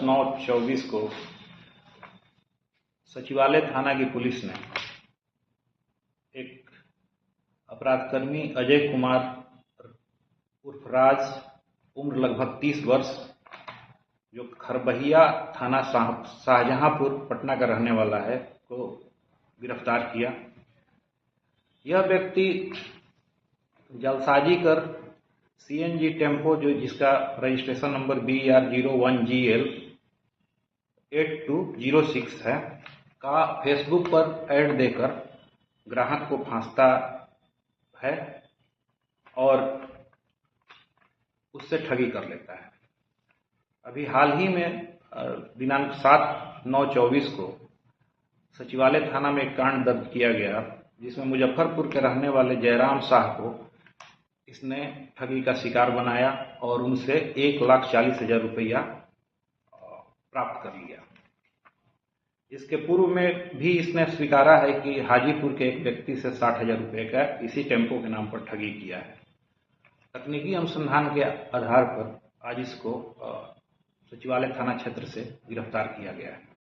10/9/24 को सचिवालय थाना की पुलिस ने एक अपराधकर्मी अजय कुमार उर्फ राज, उम्र लगभग 30 वर्ष, जो खरबहिया थाना शाहजहांपुर पटना का रहने वाला है, को गिरफ्तार किया। यह व्यक्ति जालसाजी कर CNG टेम्पो, जो जिसका रजिस्ट्रेशन नंबर BR01GL 8206 है, का फेसबुक पर ऐड देकर ग्राहक को फांसता है और उससे ठगी कर लेता है। अभी हाल ही में दिनांक 7/9/24 को सचिवालय थाना में एक कांड दर्ज किया गया, जिसमें मुजफ्फरपुर के रहने वाले जयराम शाह को इसने ठगी का शिकार बनाया और उनसे 1,40,000 रुपया प्राप्त कर लिया। इसके पूर्व में भी इसने स्वीकारा है कि हाजीपुर के एक व्यक्ति से 60,000 रुपये का इसी टेम्पो के नाम पर ठगी किया है। तकनीकी अनुसंधान के आधार पर आज इसको सचिवालय थाना क्षेत्र से गिरफ्तार किया गया है।